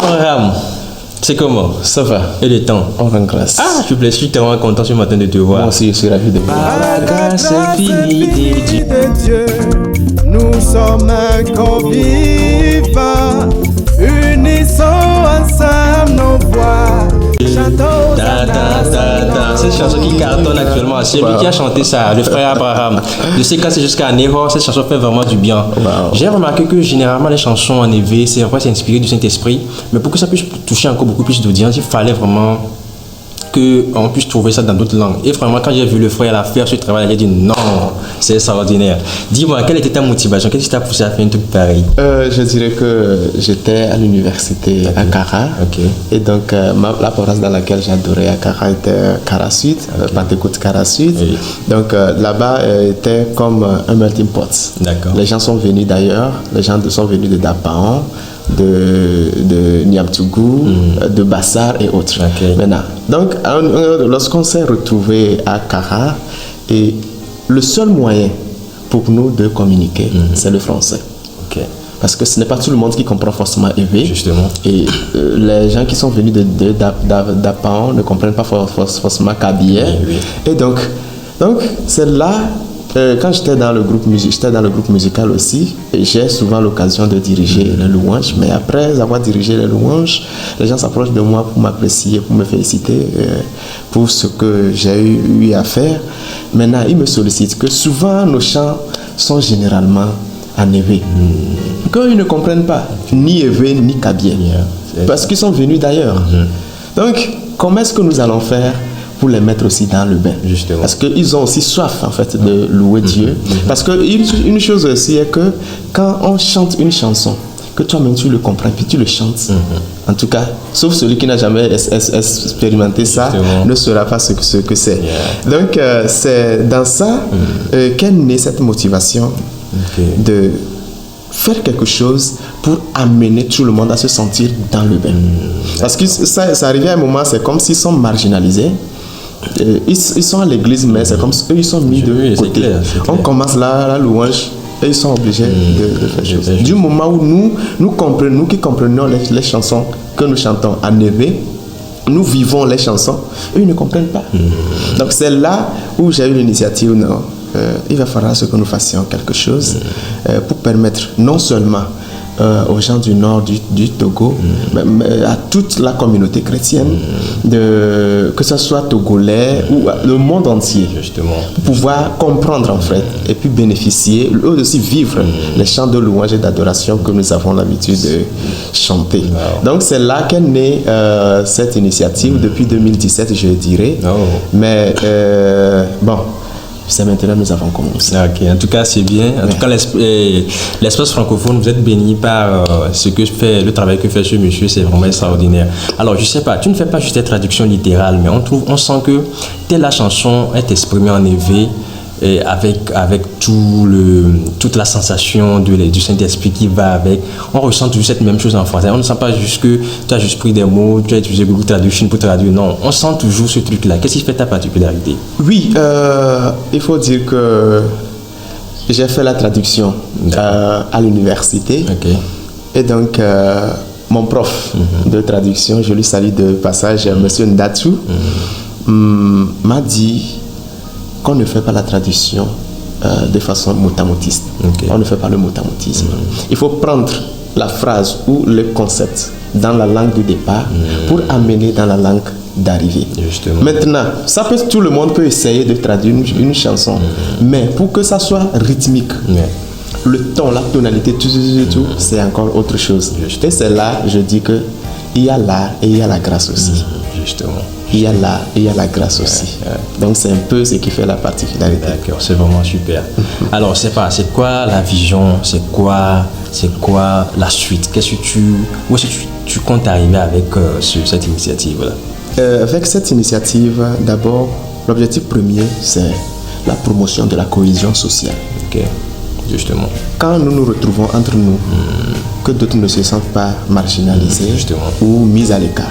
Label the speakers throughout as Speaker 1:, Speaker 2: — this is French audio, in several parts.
Speaker 1: Abraham, c'est comment?
Speaker 2: Ça va.
Speaker 1: Et le temps?
Speaker 2: On rend grâce.
Speaker 1: Ah, je suis tellement content ce matin de te voir.
Speaker 2: Moi aussi, je suis ravi de vous.
Speaker 3: Par la grâce infinie de Dieu, nous sommes un corps vivant. Unissons ensemble nos voix. Chantons.
Speaker 1: Cette chanson qui cartonne actuellement, c'est lui qui a chanté ça, le frère Abraham. Je sais quand c'est jusqu'à Néro, cette chanson fait vraiment du bien.
Speaker 2: Wow.
Speaker 1: J'ai remarqué que généralement les chansons en EV, c'est vrai, c'est inspiré du Saint-Esprit, mais pour que ça puisse toucher encore beaucoup plus d'audience, il fallait vraiment qu'on puisse trouver ça dans d'autres langues. Et vraiment, quand j'ai vu le frère faire ce travail, j'ai dit non, c'est extraordinaire. Dis-moi, quelle était ta motivation? Qu'est-ce qui t'a poussé à faire un truc pareil?
Speaker 2: Je dirais que j'étais à l'université à Kara.
Speaker 1: Ok.
Speaker 2: Et donc, la paroisse dans laquelle j'adorais à Kara était Kara Sud, Pentecôte Kara Sud.
Speaker 1: Oui.
Speaker 2: Donc, là-bas était comme un melting pot.
Speaker 1: D'accord.
Speaker 2: Les gens sont venus d'ailleurs, les gens sont venus de Dapaon, de Niamtougou, de Bassar et autres.
Speaker 1: Ok.
Speaker 2: Maintenant, donc, lorsqu'on s'est retrouvés à Kara, et le seul moyen pour nous de communiquer, c'est le français.
Speaker 1: Ok.
Speaker 2: Parce que ce n'est pas tout le monde qui comprend forcément EV.
Speaker 1: Justement.
Speaker 2: Et les gens qui sont venus de Dapaon ne comprennent pas forcément Kabylie.
Speaker 1: Oui.
Speaker 2: Et donc c'est là, quand j'étais dans le groupe musical aussi, et j'ai souvent l'occasion de diriger les louanges. Mais après avoir dirigé les louanges, les gens s'approchent de moi pour m'apprécier, pour me féliciter pour ce que j'ai eu à faire. Maintenant, ils me sollicitent que souvent nos chants sont généralement en EV. Qu'ils ne comprennent pas ni EV ni Kabylie. Parce qu'ils sont venus d'ailleurs. Donc, comment est-ce que nous allons faire pour les mettre aussi dans le bain?
Speaker 1: Justement.
Speaker 2: Parce qu'ils ont aussi soif en fait de louer Dieu. Parce qu'une chose aussi est que quand on chante une chanson, que toi-même tu le comprends, puis tu le chantes. En tout cas, sauf celui qui n'a jamais expérimenté ça,
Speaker 1: Justement.
Speaker 2: ne saura pas ce que c'est. Donc, c'est dans ça qu'est née cette motivation de faire quelque chose pour amener tout le monde à se sentir dans le bain. Parce que ça arrivait à un moment, c'est comme s'ils sont marginalisés. Ils sont à l'église, mais c'est comme si eux, ils sont mis de côté.
Speaker 1: Clair.
Speaker 2: On commence la louange et ils sont obligés de faire chose. Du moment où nous qui comprenons les chansons que nous chantons en EV, nous vivons les chansons, eux ils ne comprennent pas. Donc c'est là où j'ai eu l'initiative, non, il va falloir que nous fassions quelque chose pour permettre non seulement aux gens du nord du Togo, mais à toute la communauté chrétienne, que ce soit togolais ou le monde entier,
Speaker 1: Justement.
Speaker 2: pour pouvoir comprendre en fait et puis bénéficier, eux aussi vivre les chants de louange et d'adoration que nous avons l'habitude de chanter. Donc c'est là qu'est née cette initiative depuis 2017, je dirais. Mais bon, c'est maintenant que nous avons commencé.
Speaker 1: Ok, en tout cas c'est bien. En tout cas l'espace francophone, vous êtes béni par le travail que fait ce monsieur, c'est vraiment extraordinaire. Alors je sais pas, tu ne fais pas juste des traductions littérales, mais on sent que telle la chanson est exprimée en EV et avec toute la sensation du Saint-Esprit qui va avec. On ressent toujours cette même chose en français. On ne sent pas juste que tu as juste pris des mots, tu as utilisé Google Traduction pour traduire. Non, on sent toujours ce truc-là. Qu'est-ce qui fait ta particularité?
Speaker 2: Oui, il faut dire que j'ai fait la traduction à l'université.
Speaker 1: Ok.
Speaker 2: Et donc, mon prof de traduction, je lui salue de passage, monsieur Ndatou, m'a dit qu'on ne fait pas la traduction de façon moutamotiste.
Speaker 1: Okay.
Speaker 2: On ne fait pas le moutamotisme. Il faut prendre la phrase ou le concept dans la langue du départ pour amener dans la langue d'arrivée.
Speaker 1: Justement.
Speaker 2: Maintenant, tout le monde peut essayer de traduire une chanson, mais pour que ça soit rythmique, le ton, la tonalité, tout, c'est encore autre chose. Et c'est là, je dis que il y a l'art et il y a la grâce aussi.
Speaker 1: Justement.
Speaker 2: Il y a l'art et il y a la grâce aussi. Donc c'est un peu ce qui fait la particularité.
Speaker 1: D'accord, c'est vraiment super. Alors, c'est quoi la vision, c'est quoi la suite? Où est-ce que tu comptes arriver avec cette initiative-là?
Speaker 2: Avec cette initiative, d'abord, l'objectif premier, c'est la promotion de la cohésion sociale.
Speaker 1: Ok, justement.
Speaker 2: Quand nous nous retrouvons entre nous, que d'autres ne se sentent pas marginalisés ou mis à l'écart,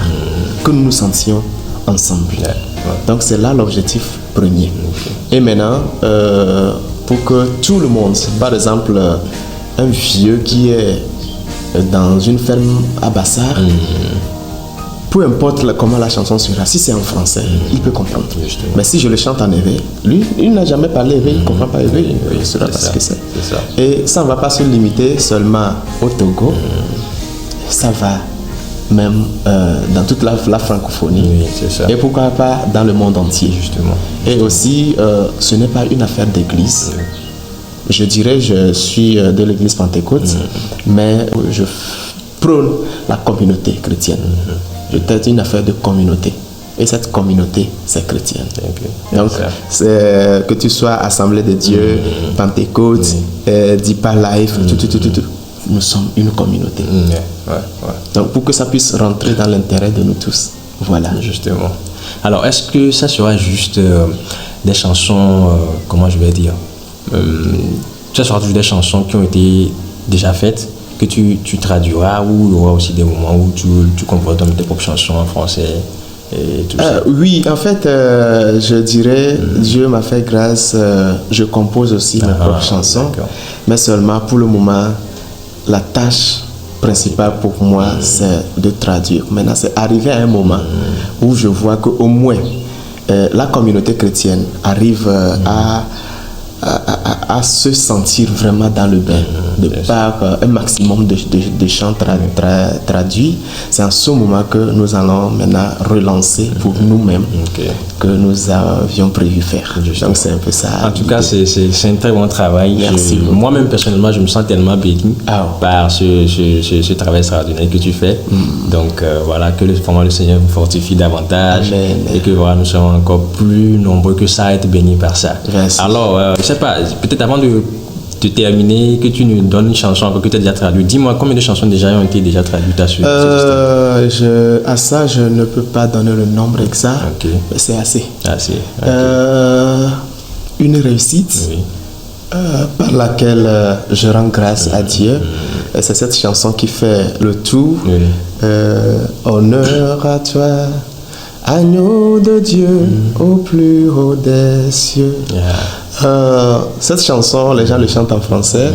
Speaker 2: que nous nous sentions ensemble. Donc c'est là l'objectif premier. Et maintenant, pour que tout le monde, par exemple, un vieux qui est dans une ferme à Bassar, peu importe comment la chanson sera, si c'est en français, il peut comprendre.
Speaker 1: Justement.
Speaker 2: Mais si je le chante en éveil, lui, il n'a jamais parlé éveil, il ne comprend pas éveil, il ne saura pas ce que c'est.
Speaker 1: ça.
Speaker 2: Et ça ne va pas se limiter seulement au Togo, ça va même dans toute la francophonie.
Speaker 1: Oui, c'est ça.
Speaker 2: Et pourquoi pas dans le monde entier.
Speaker 1: Justement.
Speaker 2: Et aussi, ce n'est pas une affaire d'église. Je dirais, je suis de l'église Pentecôte, mais je prône la communauté chrétienne. C'est une affaire de communauté. Et cette communauté, c'est chrétienne. Donc, que tu sois Assemblée de Dieu, Pentecôte, Deeper Life, tout, nous sommes une communauté. Donc, pour que ça puisse rentrer dans l'intérêt de nous tous. Voilà.
Speaker 1: Justement. Alors, est-ce que ça sera juste des chansons, comment je vais dire, ça sera toujours des chansons qui ont été déjà faites, que tu traduiras, ou il y aura aussi des moments où tu composes tes propres chansons en français et tout ça?
Speaker 2: Oui, en fait, je dirais, Dieu m'a fait grâce, je compose aussi mes propres chansons, mais seulement pour le moment, la tâche principale pour moi, c'est de traduire. Maintenant, c'est arrivé à un moment où je vois qu'au moins, la communauté chrétienne arrive à se sentir vraiment dans le bain, de par un maximum de chants traduits. C'est en ce moment que nous allons maintenant relancer pour nous-mêmes que nous avions prévu faire. Donc c'est un peu ça.
Speaker 1: En tout cas, c'est un très bon travail.
Speaker 2: Merci.
Speaker 1: Moi-même, personnellement, je me sens tellement béni par ce travail extraordinaire que tu fais. Donc voilà, que vraiment le Seigneur vous fortifie davantage.
Speaker 2: Amen.
Speaker 1: Et que voilà, nous serons encore plus nombreux que ça à être bénis par ça.
Speaker 2: Merci.
Speaker 1: Alors, je sais pas, peut-être avant de terminer, que tu nous donnes une chanson que tu as déjà traduite. Dis-moi combien de chansons déjà ont été traduites à ce
Speaker 2: à ça, je ne peux pas donner le nombre exact, mais c'est assez. Une réussite par laquelle je rends grâce à Dieu. Et c'est cette chanson qui fait le tout. Honneur à toi, agneau de Dieu, au plus haut des cieux. Cette chanson, les gens le chantent en français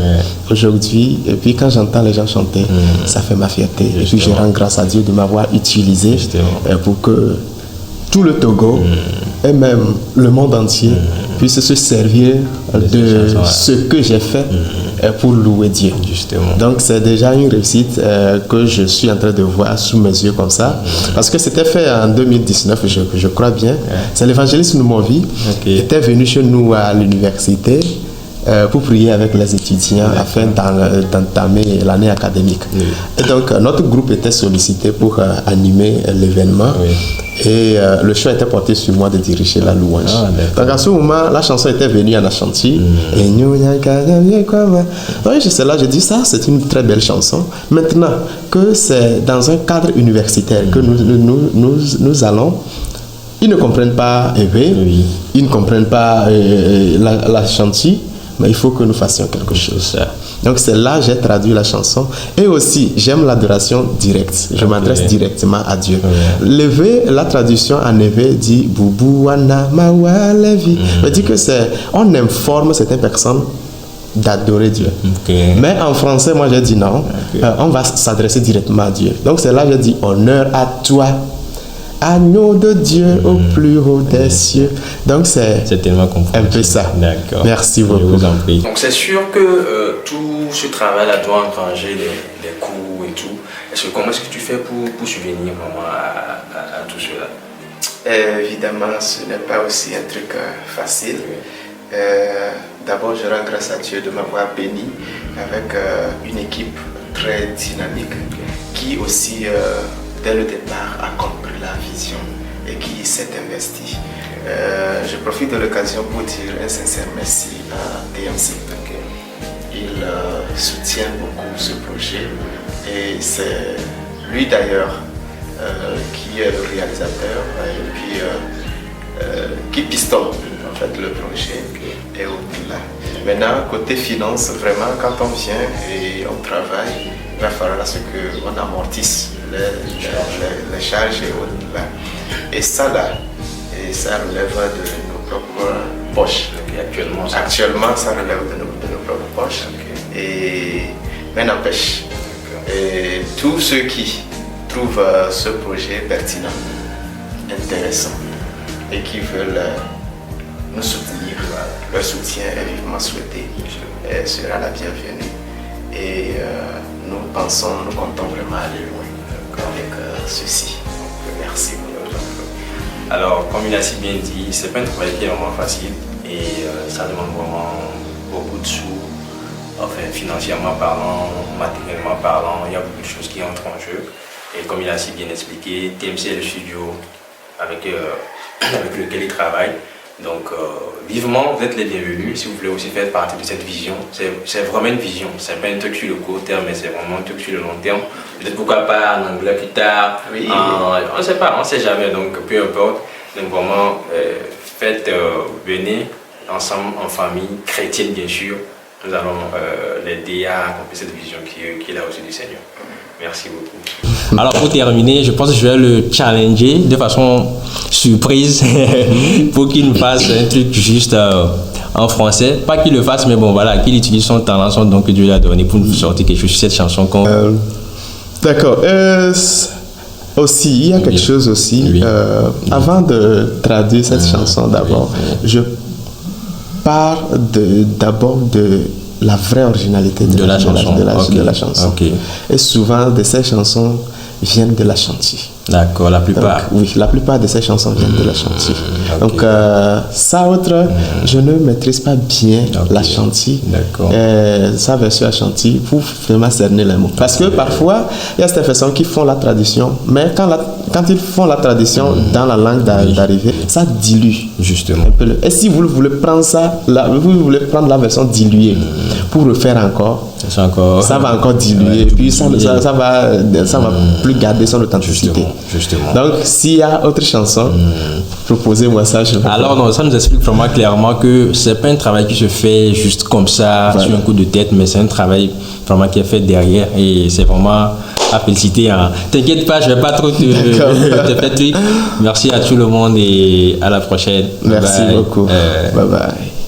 Speaker 2: aujourd'hui, et puis quand j'entends les gens chanter, ça fait ma fierté. Et puis je rends grâce à Dieu de m'avoir utilisé pour que tout le Togo et même le monde entier puisse se servir de ce que j'ai fait pour louer Dieu.
Speaker 1: Justement.
Speaker 2: Donc c'est déjà une réussite que je suis en train de voir sous mes yeux comme ça. Parce que c'était fait en 2019, je crois bien. C'est l'évangéliste Noumovi qui était venu chez nous à l'université pour prier avec les étudiants afin d'entamer l'année académique. Et donc notre groupe était sollicité pour animer l'événement. Et le choix était porté sur moi de diriger la louange. Donc à ce moment, la chanson était venue en Ashanti. Donc c'est là, je dis ça, c'est une très belle chanson. Maintenant que c'est dans un cadre universitaire que nous allons, ils ne comprennent pas ils ne comprennent pas la chantier, mais il faut que nous fassions quelque chose. Donc c'est là que j'ai traduit la chanson. Et aussi, j'aime l'adoration directe. Je m'adresse directement à Dieu. Levé, la traduction en éveil dit Boubou Wana Mawa Levi. Ça dit que on informe certaines personnes d'adorer Dieu. Mais en français, moi j'ai dit non. On va s'adresser directement à Dieu. Donc c'est là que j'ai dit honneur à toi, agneau de Dieu au plus haut des cieux. Donc c'est
Speaker 1: tellement
Speaker 2: un peu ça.
Speaker 1: D'accord.
Speaker 2: Merci beaucoup.
Speaker 1: Je vous en prie.
Speaker 4: Donc c'est sûr que tout ce travail-là doit engranger les coûts et tout. Comment est-ce que tu fais pour subvenir vraiment à tout cela?
Speaker 2: Évidemment, ce n'est pas aussi un truc facile. D'abord, je rends grâce à Dieu de m'avoir béni avec une équipe très dynamique qui aussi dès le départ a compris la vision et qui s'est investi. Je profite de l'occasion pour dire un sincère merci à TMC. Il soutient beaucoup ce projet et c'est lui d'ailleurs qui est le réalisateur et puis qui pistonne en fait le projet et au-delà. Maintenant, côté finance, vraiment quand on vient et on travaille, il va falloir à ce qu'on amortisse les charges et au-delà. Et ça relève de nos propres poches. Actuellement, ça relève de nos propres poches. Mais n'empêche, tous ceux qui trouvent ce projet pertinent, intéressant et qui veulent nous soutenir, leur soutien est vivement souhaité et sera la bienvenue. Et nous comptons vraiment aller loin avec ceci. Donc, merci pour votre temps.
Speaker 4: Alors, comme il a si bien dit, c'est pas un travail qui est vraiment facile et ça demande vraiment beaucoup de sous, enfin financièrement parlant, matériellement parlant, il y a beaucoup de choses qui entrent en jeu. Et comme il a si bien expliqué, TMC est le studio avec lequel il travaille. Donc, vivement, vous êtes les bienvenus. Si vous voulez aussi faire partie de cette vision, c'est vraiment une vision. C'est pas un truc sur le court terme, mais c'est vraiment un truc sur le long terme. Peut-être pourquoi pas en anglais plus tard. Oui. On ne sait pas, on ne sait jamais. Donc, peu importe. Donc, vraiment, venez ensemble, en famille, chrétienne bien sûr. Nous allons l'aider à accomplir cette vision qu'il a reçue du Seigneur. Merci beaucoup.
Speaker 1: Alors pour terminer, je pense que je vais le challenger de façon surprise pour qu'il nous fasse un truc juste en français. Pas qu'il le fasse, mais bon voilà, qu'il utilise son talent, son don que Dieu lui a donné pour nous sortir quelque chose sur cette chanson.
Speaker 2: D'accord. Aussi, il y a quelque chose aussi.
Speaker 1: Oui.
Speaker 2: Avant de traduire cette chanson d'abord, je pars d'abord de la vraie originalité de la chanson. De la chanson.
Speaker 1: Okay.
Speaker 2: Et souvent, de ces chansons viennent de la chantier.
Speaker 1: D'accord, la plupart.
Speaker 2: Donc, oui, la plupart de ces chansons viennent de la chantier. Okay. Donc, ça autre, je ne maîtrise pas bien la chantier.
Speaker 1: D'accord.
Speaker 2: Sa version à chantier pour vraiment cerner les mots. Parce que parfois, il y a certaines personnes qui font la traduction, mais quand ils font la traduction dans la langue d'arrivée, ça dilue.
Speaker 1: Justement.
Speaker 2: Un peu. Et si vous voulez prendre vous voulez prendre la version diluée pour refaire encore, ça va encore diluer. Puis ça va plus garder son authenticité.
Speaker 1: Justement.
Speaker 2: Donc, s'il y a autre chanson, proposez-moi ça.
Speaker 1: Alors, non, ça nous explique vraiment clairement que c'est pas un travail qui se fait juste comme ça, sur un coup de tête, mais c'est un travail vraiment qui est fait derrière et c'est vraiment à féliciter. Hein. T'inquiète pas, je vais pas trop te faire truc. Merci à tout le monde et à la prochaine.
Speaker 2: Merci beaucoup. Bye bye.